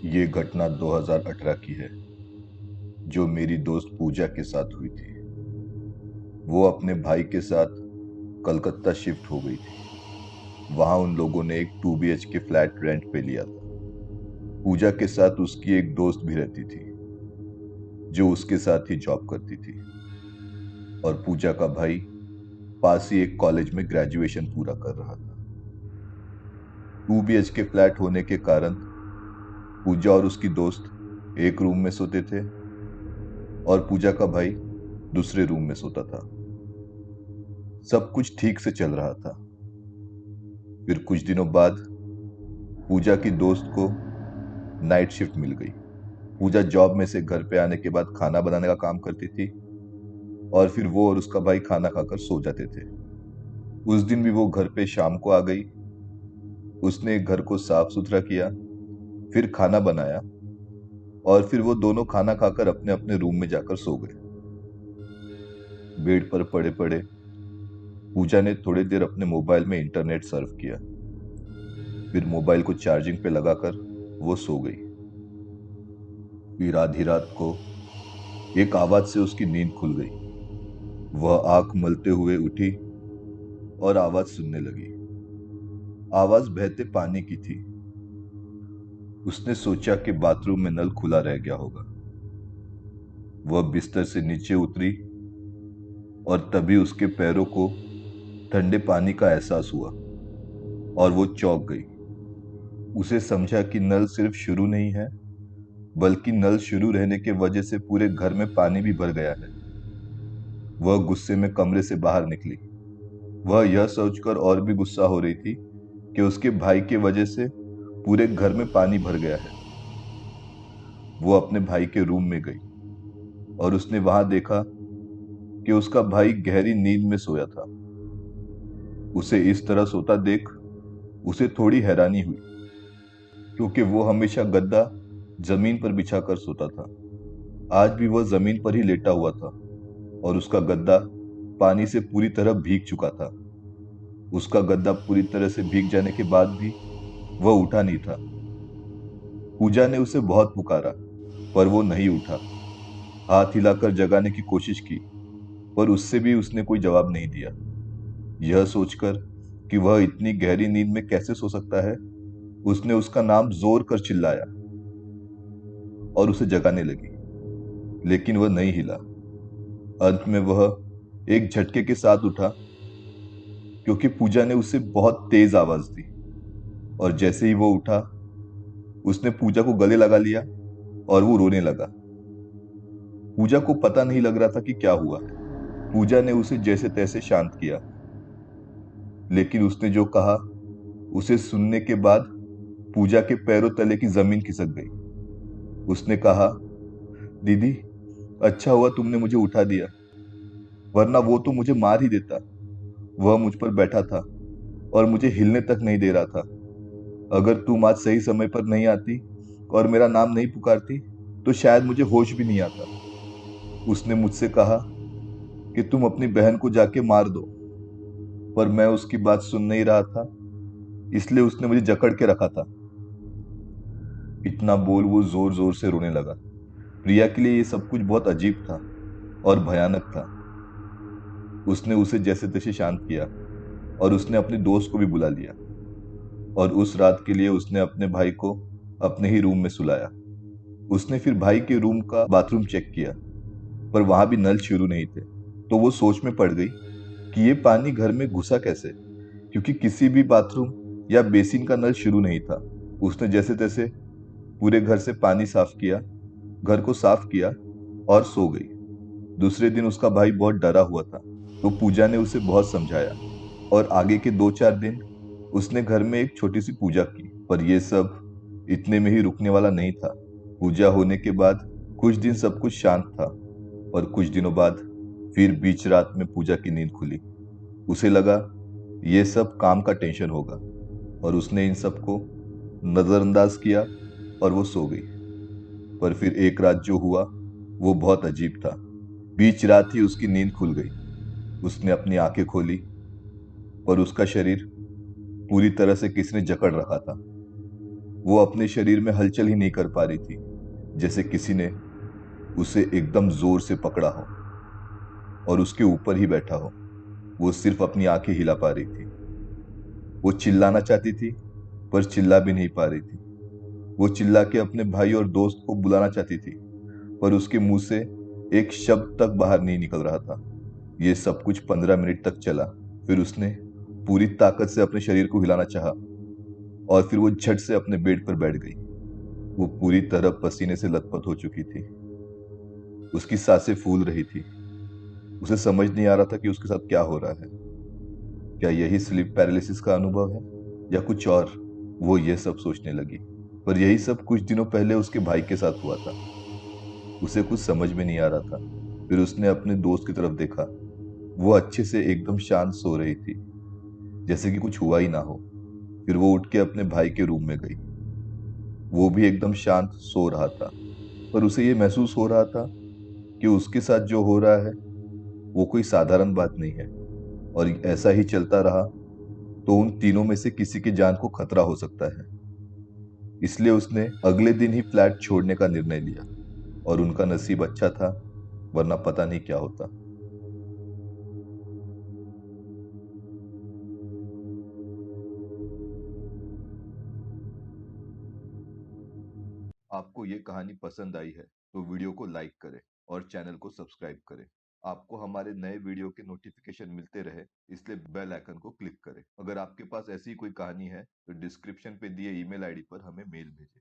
ये घटना 2018 की है, जो मेरी दोस्त पूजा के साथ हुई थी। वो अपने भाई के साथ कलकत्ता शिफ्ट हो गई थी। वहां उन लोगों ने एक 2 BHK फ्लैट रेंट पे लिया था। पूजा के साथ उसकी एक दोस्त भी रहती थी, जो उसके साथ ही जॉब करती थी। और पूजा का भाई पास ही एक कॉलेज में ग्रेजुएशन पूरा कर रहा था। 2 BHK फ्लैट होने के कारण पूजा और उसकी दोस्त एक रूम में सोते थे और पूजा का भाई दूसरे रूम में सोता था। सब कुछ ठीक से चल रहा था। फिर कुछ दिनों बाद पूजा की दोस्त को नाइट शिफ्ट मिल गई। पूजा जॉब में से घर पे आने के बाद खाना बनाने का काम करती थी और फिर वो और उसका भाई खाना खाकर सो जाते थे। उस दिन भी वो घर पे शाम को आ गई। उसने घर को साफ सुथरा किया, फिर खाना बनाया और फिर वो दोनों खाना खाकर अपने अपने रूम में जाकर सो गए। बेड पर पड़े पड़े पूजा ने थोड़ी देर अपने मोबाइल में इंटरनेट सर्फ किया। फिर मोबाइल को चार्जिंग पे लगाकर वो सो गई। फिर आधी रात को एक आवाज से उसकी नींद खुल गई। वह आंख मलते हुए उठी और आवाज सुनने लगी। आवाज बहते पानी की थी। उसने सोचा कि बाथरूम में नल खुला रह गया होगा। वह बिस्तर से नीचे उतरी और तभी उसके पैरों को ठंडे पानी का एहसास हुआ और वो चौंक गई। उसे समझा कि नल सिर्फ शुरू नहीं है, बल्कि नल शुरू रहने के वजह से पूरे घर में पानी भी भर गया है। वह गुस्से में कमरे से बाहर निकली। वह यह सोचकर और भी गुस्सा हो रही थी कि उसके भाई के वजह से पूरे घर में पानी भर गया है। वो अपने भाई के रूम में गई और उसने वहां देखा कि उसका भाई गहरी नींद में सोया था। उसे इस तरह सोता देख उसे थोड़ी हैरानी हुई, क्योंकि वो हमेशा गद्दा जमीन पर बिछाकर सोता था। आज भी वह जमीन पर ही लेटा हुआ था और उसका गद्दा पानी से पूरी तरह भीग चुका था। उसका गद्दा पूरी तरह से भीग जाने के बाद भी वह उठा नहीं था। पूजा ने उसे बहुत पुकारा, पर वो नहीं उठा। हाथ हिलाकर जगाने की कोशिश की, पर उससे भी उसने कोई जवाब नहीं दिया। यह सोचकर कि वह इतनी गहरी नींद में कैसे सो सकता है, उसने उसका नाम जोर कर चिल्लाया और उसे जगाने लगी, लेकिन वह नहीं हिला। अंत में वह एक झटके के साथ उठा, क्योंकि पूजा ने उसे बहुत तेज आवाज दी। और जैसे ही वो उठा, उसने पूजा को गले लगा लिया और वो रोने लगा। पूजा को पता नहीं लग रहा था कि क्या हुआ है। पूजा ने उसे जैसे तैसे शांत किया, लेकिन उसने जो कहा उसे सुनने के बाद पूजा के पैरों तले की जमीन खिसक गई। उसने कहा, दीदी, अच्छा हुआ तुमने मुझे उठा दिया, वरना वो तो मुझे मार ही देता। वह मुझ पर बैठा था और मुझे हिलने तक नहीं दे रहा था। अगर तुम आज सही समय पर नहीं आती और मेरा नाम नहीं पुकारती, तो शायद मुझे होश भी नहीं आता। उसने मुझसे कहा कि तुम अपनी बहन को जाके मार दो, पर मैं उसकी बात सुन नहीं रहा था, इसलिए उसने मुझे जकड़ के रखा था। इतना बोल वो जोर जोर से रोने लगा। प्रिया के लिए ये सब कुछ बहुत अजीब था और भयानक था। उसने उसे जैसे तैसे शांत किया और उसने अपने दोस्त को भी बुला लिया और उस रात के लिए उसने अपने भाई को अपने ही रूम में सुलाया। उसने फिर भाई के रूम का बाथरूम चेक किया, पर वहां भी नल शुरू नहीं थे। तो वो सोच में पड़ गई कि ये पानी घर में घुसा कैसे, क्योंकि किसी भी बाथरूम या बेसिन का नल शुरू नहीं था। उसने जैसे तैसे पूरे घर से पानी साफ किया, घर को साफ किया और सो गई। दूसरे दिन उसका भाई बहुत डरा हुआ था, तो पूजा ने उसे बहुत समझाया और आगे के 2-4 दिन उसने घर में एक छोटी सी पूजा की। पर यह सब इतने में ही रुकने वाला नहीं था। पूजा होने के बाद कुछ दिन सब कुछ शांत था, और कुछ दिनों बाद फिर बीच रात में पूजा की नींद खुली। उसे लगा यह सब काम का टेंशन होगा, और उसने इन सबको नजरअंदाज किया और वो सो गई। पर फिर एक रात जो हुआ वो बहुत अजीब था। बीच रात ही उसकी नींद खुल गई। उसने अपनी आंखें खोली, पर उसका शरीर पूरी तरह से किसी ने जकड़ रखा था। वो अपने शरीर में हलचल ही नहीं कर पा रही थी, जैसे किसी ने उसे एकदम जोर से पकड़ा हो और उसके ऊपर ही बैठा हो। वो सिर्फ अपनी आंखें हिला पा रही थी। वो चिल्लाना चाहती थी, पर चिल्ला भी नहीं पा रही थी। वो चिल्ला के अपने भाई और दोस्त को बुलाना चाहती थी, पर उसके मुंह से एक शब्द तक बाहर नहीं निकल रहा था। ये सब कुछ 15 मिनट तक चला। फिर उसने पूरी ताकत से अपने शरीर को हिलाना चाहा और फिर वो झट से अपने बेड पर बैठ गई। वो पूरी तरह पसीने से लथपथ हो चुकी थी। उसकी सांसें फूल रही थी। उसे समझ नहीं आ रहा था कि उसके साथ क्या हो रहा है। क्या यही स्लीप पैरालिसिस का अनुभव है या कुछ और? वो ये सब सोचने लगी। पर यही सब कुछ दिनों पहले उसके भाई के साथ हुआ था। उसे कुछ समझ में नहीं आ रहा था। फिर उसने अपने दोस्त की तरफ देखा। वो अच्छे से एकदम शांत सो रही थी, जैसे कि कुछ हुआ ही ना हो। फिर वो उठ के अपने भाई के रूम में गई। वो भी एकदम शांत सो रहा था, पर उसे ये महसूस हो रहा था कि उसके साथ जो हो रहा है वो कोई साधारण बात नहीं है। और ऐसा ही चलता रहा तो उन तीनों में से किसी की जान को खतरा हो सकता है। इसलिए उसने अगले दिन ही फ्लैट छोड़ने का निर्णय लिया। और उनका नसीब अच्छा था, वरना पता नहीं क्या होता। आपको ये कहानी पसंद आई है तो वीडियो को लाइक करें और चैनल को सब्सक्राइब करें। आपको हमारे नए वीडियो के नोटिफिकेशन मिलते रहे, इसलिए बेल आइकन को क्लिक करें। अगर आपके पास ऐसी कोई कहानी है तो डिस्क्रिप्शन पे दिए ईमेल आईडी पर हमें मेल भेजें।